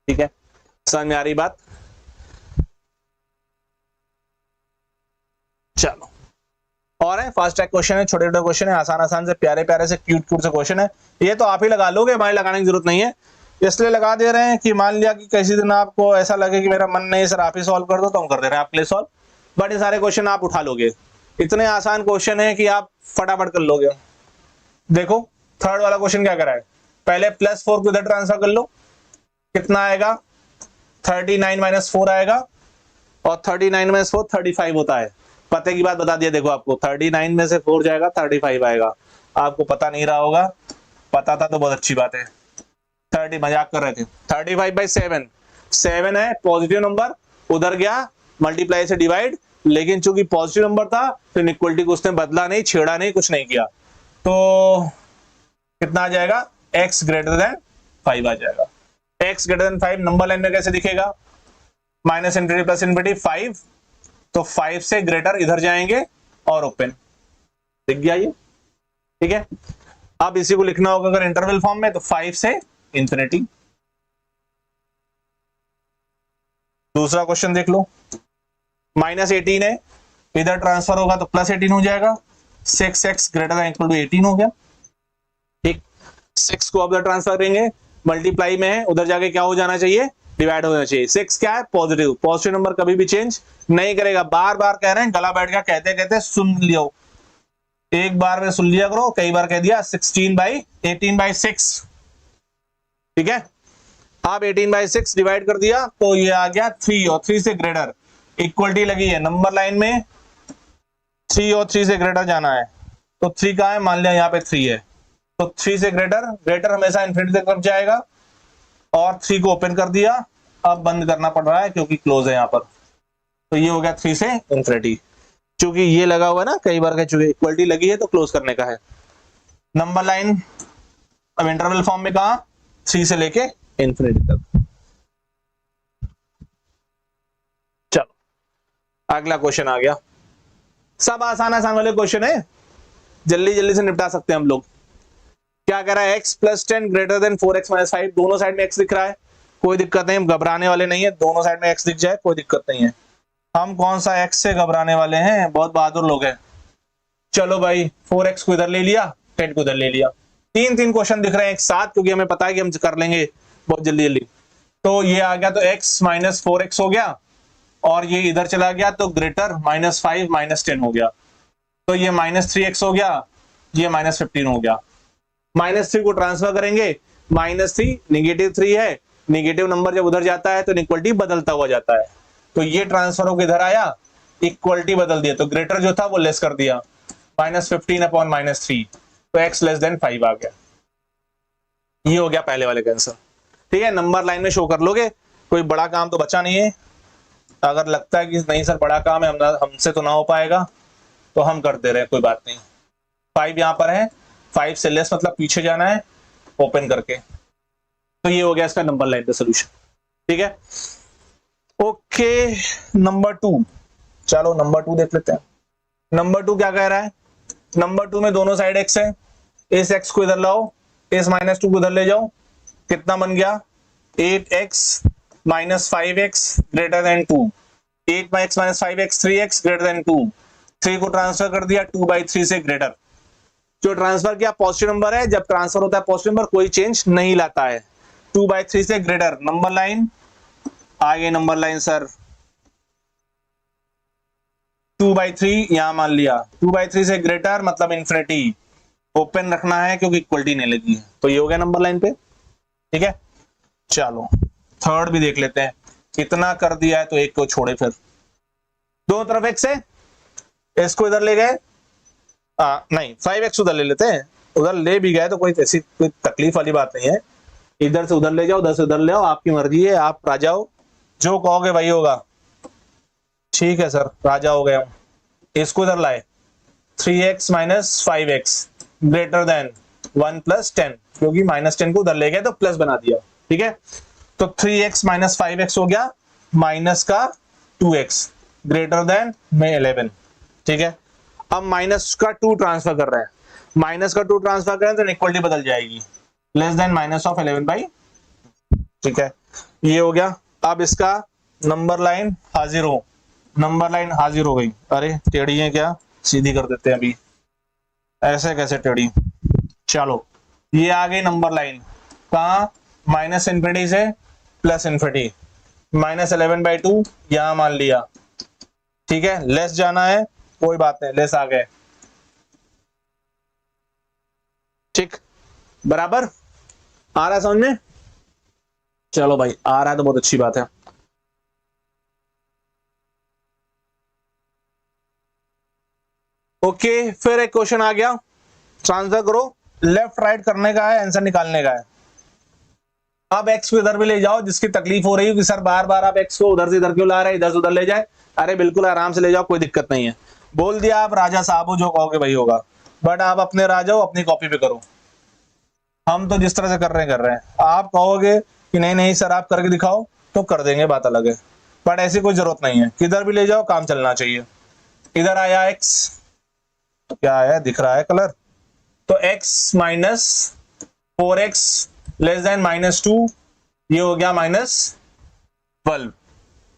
ठीक है, समझ में आ रही बात। चलो और है, फास्ट ट्रैक क्वेश्चन है, छोटे छोटे क्वेश्चन है, आसान आसान से प्यारे प्यारे से क्यूट क्यूट से क्वेश्चन है, ये तो आप ही लगा लोगे, हमारी लगाने की जरूरत नहीं है, इसलिए लगा दे रहे हैं कि मान लिया कि किसी दिन आपको ऐसा लगे कि मेरा मन नहीं सर आप ही सॉल्व कर दो, तो हम कर दे रहे हैं आपके लिए सॉल्व, बट ये सारे क्वेश्चन आप उठा लोगे, इतने आसान क्वेश्चन है कि आप फटाफट कर लोगे। देखो थर्ड वाला क्वेश्चन क्या करा है, पहले +4 को इधर ट्रांसफर कर लो, कितना आएगा, 39 माइनस 4 आएगा, और 39 माइनस 4 35 होता है, पते की बात बता दिया, देखो आपको 39 में से 4 जाएगा 35 आएगा, आपको पता नहीं रहा होगा, पता था तो बहुत अच्छी बात है। 30, मजाक कर रहे थे। 35/7, 7 है पॉजिटिव नंबर, उधर गया मल्टीप्लाई से डिवाइड, लेकिन चूंकि पॉजिटिव नंबर था तो इनइक्वलिटी को उसने बदला नहीं, छेड़ा नहीं, कुछ नहीं किया, तो कितना आ जाएगा, x ग्रेटर देन 5 आ जाएगा। x greater then 5 number line में कैसे दिखेगा, माइनस इनफिनिटी प्लस इनफिनिटी 5, तो 5 से ग्रेटर इधर जाएंगे और ओपन, दिख गया ये, ठीक है। अब इसी को लिखना होगा अगर इंटरवल फॉर्म में, तो 5 से इंफिनिटी। दूसरा क्वेश्चन देख लो, -18 है, इधर ट्रांसफर होगा तो +18 हो जाएगा, 6x greater than equal to 18 हो गया, ठीक। 6 को अब ट्रांसफर करेंगे, मल्टीप्लाई में है, उधर जाके क्या हो जाना चाहिए, डिवाइड होना चाहिए। 6 क्या है, पॉजिटिव, पॉजिटिव नंबर कभी भी चेंज नहीं करेगा। बार बार कह रहे हैं, गला बैठ गया, कहते कहते सुन लियो, एक बार में सुन लिया करो, कई बार कह दिया। 18/6, ठीक है। अब 18/6 डिवाइड कर दिया तो ये आ गया 3, और 3 से ग्रेटर, इक्वलिटी लगी है नंबर लाइन में, 3 और 3 से ग्रेटर जाना है, तो 3 कहां है, मान लिया यहाँ पे 3 है, तो 3 से ग्रेटर, ग्रेटर हमेशा इनफिनिटी तक जाएगा, और 3 को ओपन कर दिया, अब बंद करना पड़ रहा है क्योंकि क्लोज है यहाँ पर, तो ये हो गया 3 से इनफिनिटी। चूंकि ये लगा हुआ है ना, कई बार चूंकि इक्वलिटी लगी है तो क्लोज करने का है। नंबर लाइन अब इंटरवल फॉर्म में कहा, 3 से लेके इनफिनिटी तक। चलो अगला क्वेश्चन आ गया, सब आसान आसान वाले क्वेश्चन है, जल्दी जल्दी से निपटा सकते हैं हम लोग। क्या कह रहा है, x + 10 ग्रेटर देन 4x - 5, दोनों साइड में x दिख रहा है, कोई दिक्कत नहीं, हम घबराने वाले नहीं है, दोनों साइड में x दिख जाए कोई दिक्कत नहीं है। हम कौन सा x से घबराने वाले हैं, बहुत बहादुर लोग हैं। चलो भाई 4x को इधर ले लिया, 10 को इधर ले लिया, 3 क्वेश्चन दिख रहे हैं एक साथ, क्योंकि हमें पता है कि हम कर लेंगे बहुत जल्दी जल्दी। तो ये आ गया, तो x - 4x हो गया, और ये इधर चला गया तो ग्रेटर -5 - 10 हो गया, तो ये -3x हो गया, ये -15 हो गया। -3 को ट्रांसफर करेंगे, -3 -3 है, नेगेटिव नंबर जब उधर जाता है तो इक्वलिटी बदलता हुआ जाता है, तो ये ट्रांसफर होकर इधर आया, इक्वलिटी बदल दिया, तो ग्रेटर जो था वो लेस कर दिया, -15/-3, तो x < 5 आ गया। ये हो गया पहले वाले का आंसर, ठीक है। नंबर लाइन में शो कर लोगे, कोई बड़ा काम तो बचा नहीं है। अगर लगता है कि नहीं सर बड़ा काम है, हमसे तो ना हो पाएगा, तो हम कर दे रहे हैं, कोई बात नहीं। 5 यहाँ पर है, 5 से लेस मतलब पीछे जाना है ओपन करके, तो ये हो गया इसका नंबर लाइन का सोल्यूशन, ठीक है। ओके, नंबर 2, चलो नंबर 2 देख लेते हैं। नंबर 2 क्या कह रहा है, नंबर 2 में दोनों साइड x है, इस x को इधर लाओ, इस -2 को इधर ले जाओ, कितना बन गया, 8x - 5x greater than 2, 8x - 5x 3x greater than 2, 3 को ट्रांसफर कर दिया 2/3 से ग्रेटर, जो ट्रांसफर किया पॉजिटिव नंबर है, जब ट्रांसफर होता है पॉजिटिव नंबर कोई चेंज नहीं लाता है, 2/3 से ग्रेटर। नंबर लाइन आगे, नंबर लाइन सर 2/3 यहां मान लिया, 2/3 से ग्रेटर मतलब इनफिनिटी, ओपन रखना है क्योंकि इक्वलिटी नहीं लगी है, तो ये हो गया नंबर लाइन पे, ठीक है। चलो थर्ड भी देख लेते हैं, इतना कर दिया है तो एक को छोड़े, फिर दोनों तरफ x है, इसको इधर ले गए, नहीं 5x उधर ले लेते हैं, उधर ले भी गए तो कोई ऐसी कोई तकलीफ वाली बात नहीं है, इधर से उधर ले जाओ, उधर से उधर ले आओ, आपकी मर्जी है, आप राजा हो, जो कहोगे वही होगा, ठीक है सर राजा हो गया हूं। इसको इधर लाए, 3x - 5x ग्रेटर देन 1 + 10, क्योंकि -10 को उधर ले गए तो प्लस बना दिया, ठीक है। तो 3x - 5x हो गया, माइनस का 2x ग्रेटर देन में 11, ठीक है। अब माइनस का 2 ट्रांसफर कर रहे हैं, माइनस का 2 ट्रांसफर करें तो इक्वलिटी बदल जाएगी, लेस देन -11/, ठीक है। ये हो गया। अब इसका नंबर लाइन हाजिर हो, नंबर लाइन हाजिर हो गई, अरे टेढ़ी है क्या, सीधी कर देते हैं अभी, ऐसे कैसे टेढ़ी, चलो ये आ गई नंबर लाइन, कहा -इनफिनिटी से +इनफिनिटी, -11/2 यहां मान लिया, ठीक है। लेस जाना है कोई बात नहीं, लेस आ गए, ठीक, बराबर आ रहा है समझ में, चलो भाई आ रहा है तो बहुत अच्छी बात है। ओके, फिर एक क्वेश्चन आ गया, ट्रांसफर करो, लेफ्ट राइट करने का है, आंसर निकालने का है। अब x को इधर भी ले जाओ, जिसकी तकलीफ हो रही है कि सर बार बार आप x को उधर से इधर क्यों ला रहे हैं, इधर से उधर ले जाए, अरे बिल्कुल आराम से ले जाओ, कोई दिक्कत नहीं है। बोल दिया आप राजा साहब हो, जो कहोगे वही होगा, बट आप अपने राजा हो, अपनी कॉपी पे करो। हम तो जिस तरह से कर रहे हैं, आप कहोगे कि नहीं नहीं सर आप करके दिखाओ, तो कर देंगे, बात अलग है, बट ऐसी कोई जरूरत नहीं है। किधर भी ले जाओ, काम चलना चाहिए। इधर आया x, क्या आया दिख रहा है कलर, तो x minus 4x less than -2, ये हो गया -12,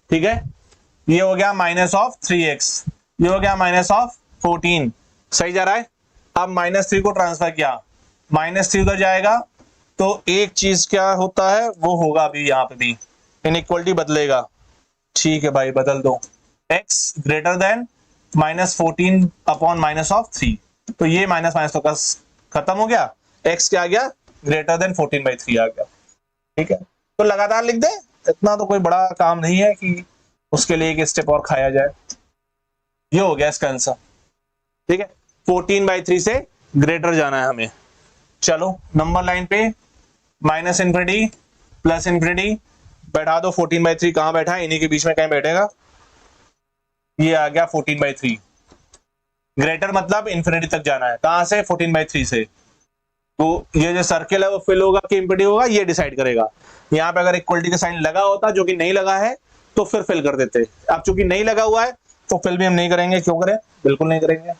ठीक है। ये हो गया -3x, ये हो गया -14, सही जा रहा है। अब -3 को ट्रांसफर किया, -3 उधर जाएगा, तो एक चीज क्या होता है वो होगा, अभी यहाँ पे भी इनइक्वलिटी बदलेगा, ठीक है भाई बदल दो, x ग्रेटर देन -14 अपॉन -3, तो ये माइनस तो खत्म हो गया, x क्या आ गया, ग्रेटर देन 14/3 आ गया, ठीक है। तो लगातार लिख दे, इतना तो कोई बड़ा काम नहीं है कि उसके लिए एक स्टेप और खाया जाए। ये हो गया इसका आंसर, ठीक है। 14/3 से ग्रेटर जाना है हमें। चलो नंबर लाइन पे -∞ +∞ बैठा दो, 14/3 कहां बैठा है, इन्हीं के बीच में कहीं बैठेगा, ये आ गया 14/3। ग्रेटर मतलब इंफिनिटी तक जाना है, कहां से, 14/3 से। तो ये जो सर्किल है वो फिल होगा कि एम्प्टी होगा, ये डिसाइड करेगा। यहाँ पे अगर इक्वलिटी का साइन लगा होता, जो कि नहीं लगा है, तो फिर फिल कर देते। अब चूंकि नहीं लगा हुआ है तो फिल भी हम नहीं करेंगे, क्यों करें, बिल्कुल नहीं करेंगे।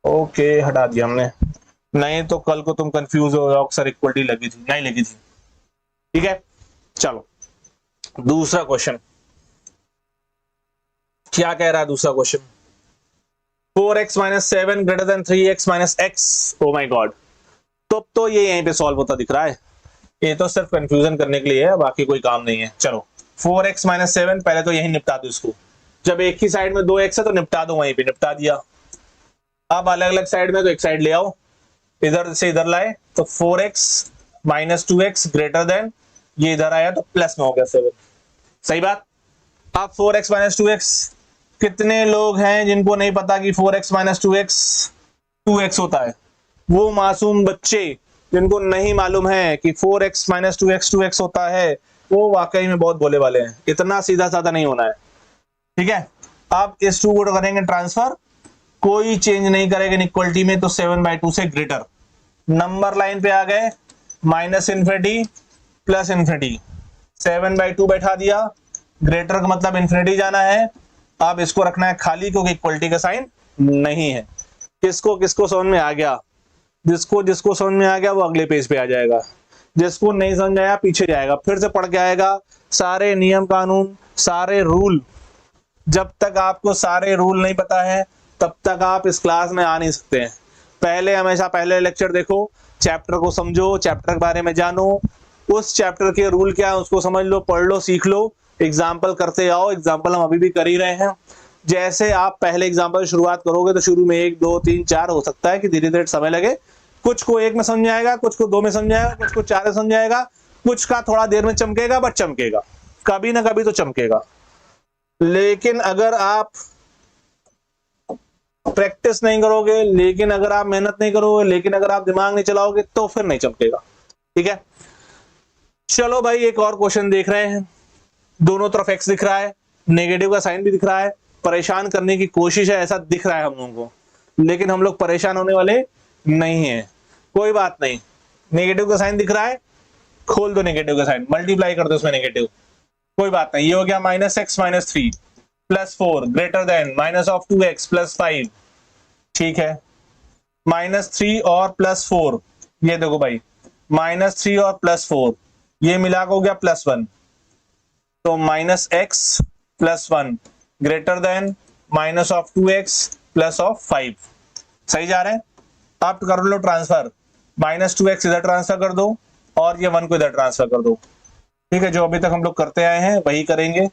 ओके हटा दिया हमने, नहीं तो कल को तुम कंफ्यूज हो जाओ, सर इक्वलिटी लगी थी, नहीं लगी थी, ठीक है। चलो दूसरा क्वेश्चन क्या कह रहा है, दूसरा question 4x - 7 greater than 3x - x, oh my God. तो ये यहीं पे सॉल्व होता दिख रहा है, ये तो सिर्फ कंफ्यूजन करने के लिए है, बाकी कोई काम नहीं है। चलो 4x - 7 पहले तो यहीं निपटा दो इसको, जब एक ही साइड में 2x है तो निपटा दो, वहीं पे निपटा दिया। अब अलग अलग साइड में तो एक साइड ले आओ, इधर से इधर लाए तो 4x - 2x ग्रेटर देन, ये इधर आया तो प्लस में हो गया 7, सही बात। अब 4x - 2x, कितने लोग हैं जिनको नहीं पता कि 4x - 2x 2x होता है, वो मासूम बच्चे जिनको नहीं मालूम है कि 4x - 2x 2x होता है, वो वाकई में बहुत बोले वाले हैं, इतना सीधा साधा नहीं होना है, ठीक है। अब इस 2 को करेंगे ट्रांसफर, कोई चेंज नहीं करेंगे इक्वलिटी में, तो 7/2 से ग्रेटर। नंबर लाइन पे आ गए, -∞ +∞, 7/2 बैठा दिया, ग्रेटर का मतलब इन्फिनिटी जाना है। अब इसको रखना है खाली, क्योंकि इक्वलिटी का साइन नहीं है। किसको किसको समझ में आ गया, जिसको समझ में आ गया वो अगले पेज पे आ जाएगा, जिसको नहीं समझ आया पीछे जाएगा, फिर से पढ़ के आएगा सारे नियम कानून, सारे रूल। जब तक आपको सारे रूल नहीं पता है तब तक आप इस क्लास में आ नहीं सकते हैं। पहले हमेशा पहले लेक्चर देखो, चैप्टर को समझो, चैप्टर के बारे में जानो, उस चैप्टर के रूल क्या है उसको समझ लो, पढ़ लो, सीख लो, एग्जाम्पल करते आओ। एग्जाम्पल हम अभी भी कर ही रहे हैं। जैसे आप पहले एग्जाम्पल शुरुआत करोगे तो शुरू में 1 2 3 4 हो सकता है कि धीरे धीरे समय लगे, कुछ को 1 में समझ आएगा, कुछ को 2 में समझ आएगा, कुछ को 4 में समझ आएगा, कुछ का थोड़ा देर में चमकेगा, बट चमकेगा, कभी ना कभी तो चमकेगा। लेकिन अगर आप प्रैक्टिस नहीं करोगे, लेकिन अगर आप मेहनत नहीं करोगे, लेकिन अगर आप दिमाग नहीं चलाओगे, तो फिर नहीं चमकेगा, ठीक है। चलो भाई एक और क्वेश्चन देख रहे हैं, दोनों तरफ x दिख रहा है, नेगेटिव का साइन भी दिख रहा है, परेशान करने की कोशिश है ऐसा दिख रहा है हम लोगों को, लेकिन हम लोग परेशान होने वाले नहीं है, कोई बात नहीं। नेगेटिव का साइन दिख रहा है, खोल दो नेगेटिव का साइन, मल्टीप्लाई कर दो उसमें नेगेटिव, कोई बात नहीं। ये हो गया -x - 3 +4 ग्रेटर देन -2x +5, ठीक है। -3 और +4, ये देखो भाई -3 और +4 ये मिला हो गया +1, तो -x +1 ग्रेटर देन -2x +5, सही जा रहे हैं। अब कर लो ट्रांसफर, -2x इधर ट्रांसफर कर दो और ये 1 को इधर ट्रांसफर कर दो, ठीक है। जो अभी तक हम लोग करते आए हैं वही करेंगे।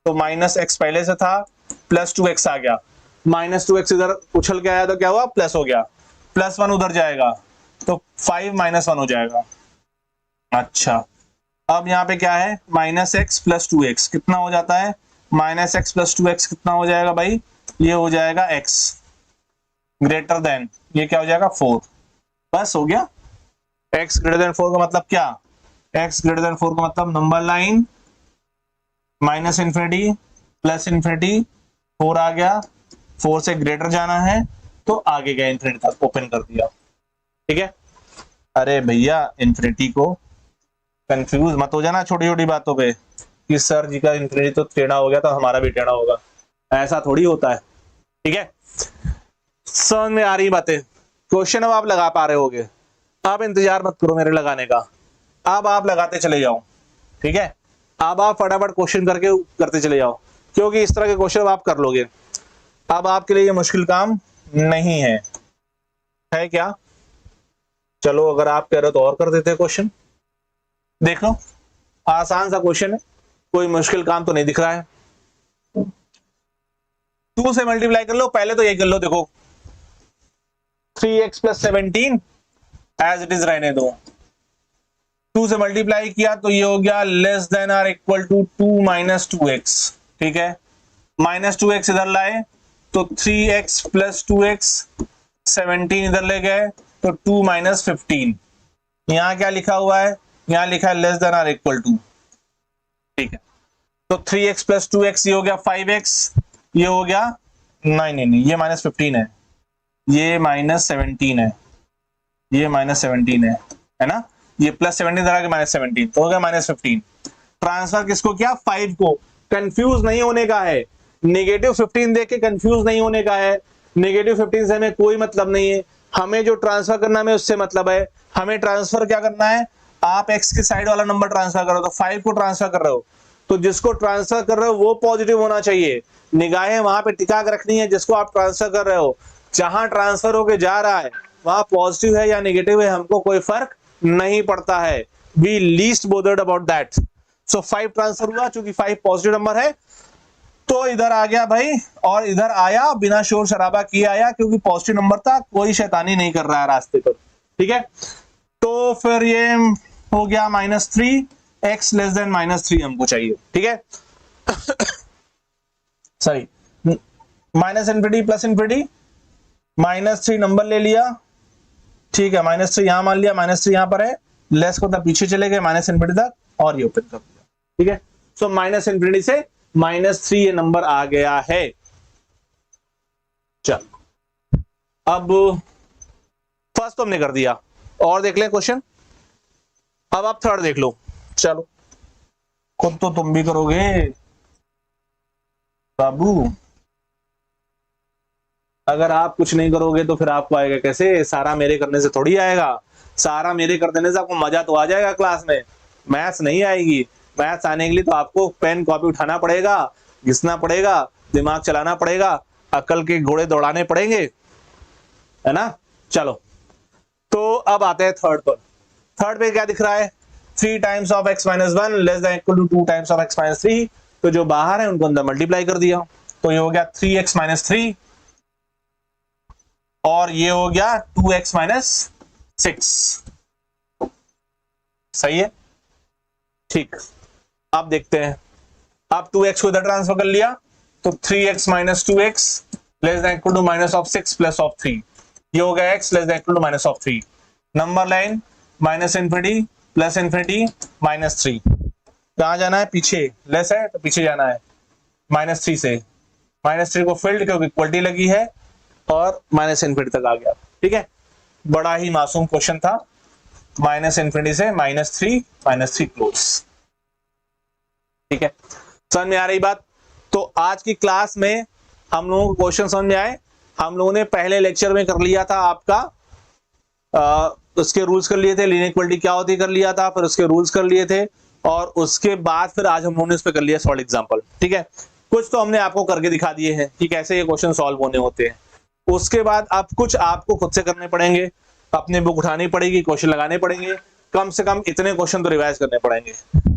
तो -x पहले से था, +2x आ गया, -2x इधर उछल के आया तो क्या हुआ, प्लस हो गया, +1 उधर जाएगा तो 5 - 1 हो जाएगा। अच्छा अब यहाँ पे क्या है, -x + 2x कितना हो जाता है, -x + 2x कितना हो जाएगा भाई, ये हो जाएगा x ग्रेटर देन, ये क्या हो जाएगा 4, बस हो गया। x ग्रेटर देन 4 का मतलब क्या, x ग्रेटर देन 4 का मतलब number line minus infinity plus infinity, 4 आ गया, 4 से ग्रेटर जाना है तो आगे गया इन्फिनिटी तक, ओपन कर दिया, ठीक है। अरे भैया इन्फिनिटी को कंफ्यूज मत हो जाना छोटी छोटी बातों पे कि सर जी का इन्फिनिटी तो टेढ़ा हो गया तो हमारा भी टेढ़ा होगा, ऐसा थोड़ी होता है, ठीक है। समझ में आ रही बातें, क्वेश्चन अब आप लगा पा रहे होगे, आप इंतजार मत करो मेरे लगाने का, अब आप लगाते चले जाओ, ठीक है। अब आप फटाफट क्वेश्चन करते चले जाओ, क्योंकि इस तरह के क्वेश्चन आप कर लोगे। अब आपके लिए ये मुश्किल काम नहीं है क्या? चलो अगर आप कह रहे हो तो और कर देते हैं क्वेश्चन, देख लो आसान सा क्वेश्चन है, कोई मुश्किल काम तो नहीं दिख रहा है। 2 से मल्टीप्लाई कर लो, पहले तो यही कर लो, देखो 3x plus 17 as it is रहने दो, 2 से मल्टीप्लाई किया तो ये हो गया less than or equal to 2 minus 2x, ठीक है। माइनस 2x इधर लाए तो 3x प्लस 2x, 17 इधर ले गए तो 2 माइनस 15, यहां क्या लिखा हुआ है, यहां लिखा है less than or equal to, ठीक है। तो 3x प्लस 2x ये हो गया 5x, ये हो गया नहीं ये माइनस 15 है, ये माइनस 17 है, ये माइनस 17 है ना, ये प्लस 17 इधर आके माइनस 17 तो हो गया माइनस 15। ट्रांसफर किसको किया, 5 को, कंफ्यूज नहीं होने का है, नेगेटिव 15 देख के कंफ्यूज नहीं होने का है, नेगेटिव 15 से हमें कोई मतलब नहीं है, हमें जो ट्रांसफर करना है उससे मतलब है। हमें ट्रांसफर क्या करना है, आप x के साइड वाला नंबर ट्रांसफर करो, तो 5 को ट्रांसफर कर रहे हो तो जिसको ट्रांसफर कर रहे हो वो पॉजिटिव होना चाहिए, निगाहें वहां पे टिका कर रखनी है जिसको आप ट्रांसफर कर रहे हो, जहां ट्रांसफर होके जा रहा है वहां पॉजिटिव है या नेगेटिव है हमको कोई फर्क नहीं पड़ता है, we least bothered about that. So 5 transfer हुआ, चूंकि 5 पॉजिटिव नंबर है तो इधर आ गया भाई, और इधर आया बिना शोर शराबा किए आया, क्योंकि पॉजिटिव नंबर था, कोई शैतानी नहीं कर रहा है रास्ते पर, ठीक है। तो फिर ये हो गया -3, x लेस देन -3 हमको चाहिए, ठीक है। Sorry, minus infinity plus infinity, -3 number ले लिया, ठीक है, -3 यहां मान लिया, -3 यहां पर है, लेस को पीछे चले गए माइनस इन्फिनिटी तक और ये ओपन कर दिया, ठीक है। सो माइनस इन्फिनिटी से -3 ये नंबर आ गया है। चल अब फर्स्ट तो हमने कर दिया, और देख लें क्वेश्चन, अब आप थर्ड देख लो, चलो खुद तो तुम भी करोगे बाबू, अगर आप कुछ नहीं करोगे तो फिर आपको आएगा कैसे, सारा मेरे करने से थोड़ी आएगा, सारा मेरे कर देने से आपको मजा तो आ जाएगा क्लास में, मैथ्स नहीं आएगी। मैथ्स आने के लिए तो आपको पेन कॉपी उठाना पड़ेगा, घिसना पड़ेगा, दिमाग चलाना पड़ेगा, अकल के घोड़े दौड़ाने पड़ेंगे, है ना। चलो तो अब आते हैं थर्ड पर। थर्ड पे क्या दिख रहा है, 3 times of x minus 1 less than equal to 2 times of x minus 3, तो जो बाहर है उनको अंदर मल्टीप्लाई कर दिया, तो ये हो गया 3x माइनस 3 और ये हो गया 2x माइनस 6, सही है, ठीक। अब देखते हैं, अब 2x को इधर ट्रांसफर कर लिया तो 3x minus 2x less than equal to minus of 6 plus of 3, ये हो गया x less than equal to minus of 3, number line minus infinity plus infinity -3, कहां जाना है, पीछे, लेस है तो पीछे जाना है, -3 से, -3 को फील्ड क्योंकि इक्वलिटी लगी है और माइनस इन्फिनिटी तक आ गया, ठीक है। बड़ा ही मासूम क्वेश्चन था, माइनस इन्फिनिटी से -3 क्लोज, ठीक है। समझ में आ रही बात। तो आज की क्लास में हम लोगों को क्वेश्चन समझ में आए, हम लोगों ने पहले लेक्चर में कर लिया था आपका उसके रूल्स कर लिए थे, लीनियर इक्वालिटी क्या होती है कर लिया था, फिर उसके रूल्स कर लिए थे, और उसके बाद फिर आज हम लोगों ने इस पे कर लिया सॉल्व एग्जांपल, ठीक है। कुछ तो हमने आपको करके दिखा दिए हैं कि कैसे ये क्वेश्चन सॉल्व होने होते हैं, उसके बाद अब कुछ आपको खुद से करने पड़ेंगे, अपनी बुक उठानी पड़ेगी, क्वेश्चन लगाने पड़ेंगे, कम से कम इतने क्वेश्चन तो रिवाइज करने पड़ेंगे।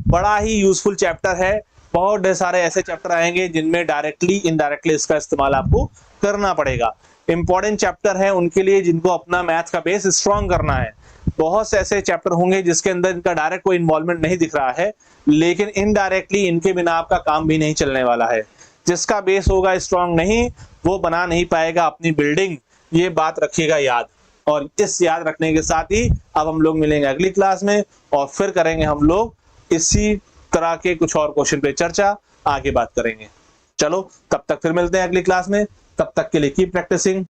बड़ा ही यूजफुल चैप्टर है, बहुत ढेर सारे ऐसे चैप्टर आएंगे जिनमें डायरेक्टली इनडायरेक्टली इसका इस्तेमाल आपको करना पड़ेगा। इंपॉर्टेंट चैप्टर है उनके लिए जिनको अपना मैथ का बेस स्ट्रॉन्ग करना है। बहुत से ऐसे चैप्टर होंगे जिसके अंदर इनका डायरेक्ट कोई इन्वॉल्वमेंट नहीं दिख रहा है, लेकिन इनडायरेक्टली इनके बिना आपका काम भी नहीं चलने वाला है। जिसका बेस होगा स्ट्रॉन्ग नहीं, वो बना नहीं पाएगा अपनी बिल्डिंग, ये बात रखिएगा याद। और इस याद रखने के साथ ही अब हम लोग मिलेंगे अगली क्लास में और फिर करेंगे हम लोग इसी तरह के कुछ और क्वेश्चन पे चर्चा, आगे बात करेंगे। चलो तब तक फिर मिलते हैं अगली क्लास में, तब तक के लिए कीप प्रैक्टिसिंग।